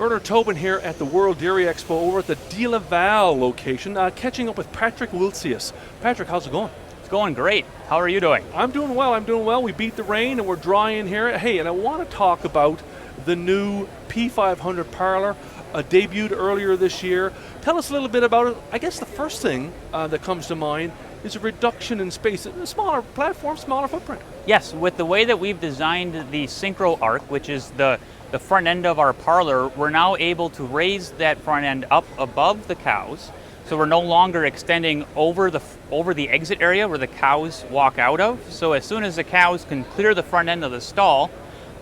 Bernard Tobin here at the World Dairy Expo over at the DeLaval location, catching up with Patrick Wiltzuis. Patrick, how's it going? It's going great. How are you doing? I'm doing well. We beat the rain and we're dry in here. Hey, and I want to talk about the new P500 parlour, debuted earlier this year. Tell us a little bit about it. I guess the first thing that comes to mind is a reduction in space, a smaller platform, smaller footprint. Yes, with the way that we've designed the synchro arc, which is the front end of our parlor, we're now able to raise that front end up above the cows. So we're no longer extending over the exit area where the cows walk out of. So as soon as the cows can clear the front end of the stall,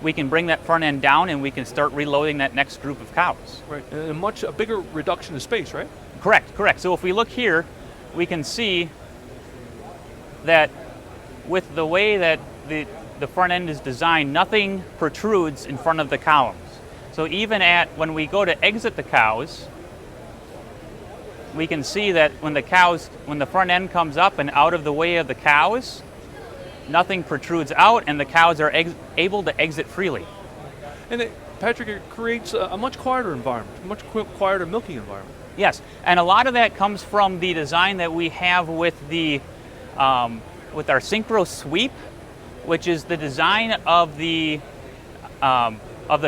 we can bring that front end down and we can start reloading that next group of cows. Right, and a bigger reduction in space, right? Correct. So if we look here, we can see that with the way that the front end is designed, nothing protrudes in front of the columns. So even when we go to exit the cows, we can see that when the front end comes up and out of the way of the cows, nothing protrudes out and the cows are able to exit freely. And Patrick, it creates a much quieter environment, a much quieter milking environment. Yes, and a lot of that comes from the design that we have with our synchro sweep, which is the design of the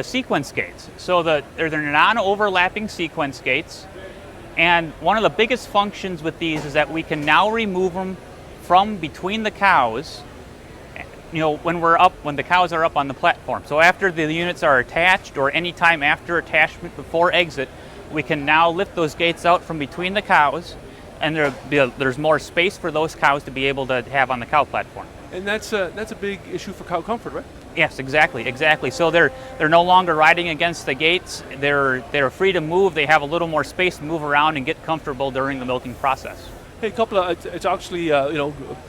sequence gates. So they're non-overlapping sequence gates, and one of the biggest functions with these is that we can now remove them from between the cows. When the cows are up on the platform. So after the units are attached, or any time after attachment before exit, we can now lift those gates out from between the cows, and there's more space for those cows to be able to have on the cow platform. And that's a big issue for cow comfort, right? Yes, exactly. So they're no longer riding against the gates. They're free to move. They have a little more space to move around and get comfortable during the milking process. Hey, it's actually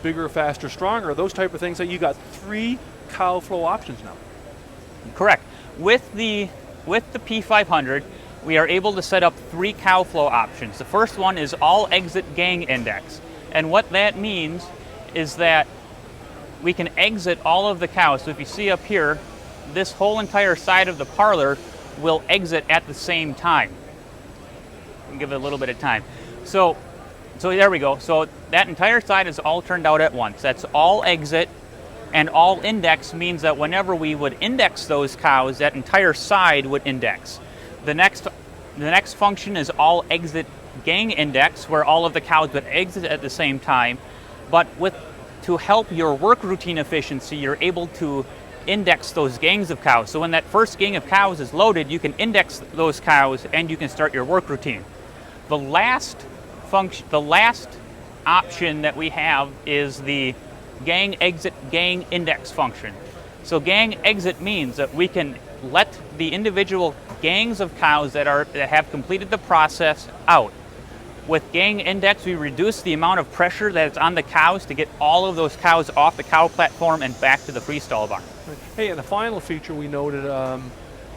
bigger, faster, stronger. Those type of things. That you got 3 cow flow options now. Correct. With the P500, we are able to set up 3 cow flow options. The first one is all exit gang index, and what that means is that we can exit all of the cows. So if you see up here, this whole entire side of the parlor will exit at the same time. I'll give it a little bit of time. So there we go. So that entire side is all turned out at once. That's all exit, and all index means that whenever we would index those cows, that entire side would index. The next function is all exit gang index, where all of the cows would exit at the same time. But to help your work routine efficiency, you're able to index those gangs of cows. So when that first gang of cows is loaded, you can index those cows and you can start your work routine. The last option that we have is the gang exit gang index function. So gang exit means that we can let the individual gangs of cows that have completed the process out. With gang index, we reduce the amount of pressure that's on the cows to get all of those cows off the cow platform and back to the freestall barn. Hey, and the final feature we noted,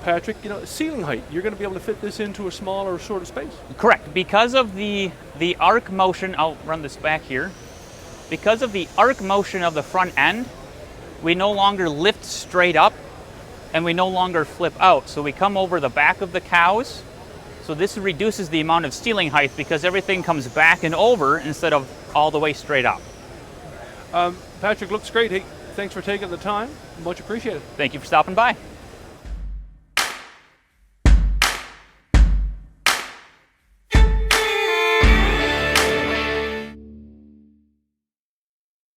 Patrick, ceiling height. You're going to be able to fit this into a smaller sort of space. Correct. Because of the arc motion, I'll run this back here. Because of the arc motion of the front end, we no longer lift straight up and we no longer flip out. So we come over the back of the cows. So this reduces the amount of ceiling height because everything comes back and over instead of all the way straight up. Patrick, looks great. Hey, thanks for taking the time. Much appreciated. Thank you for stopping by.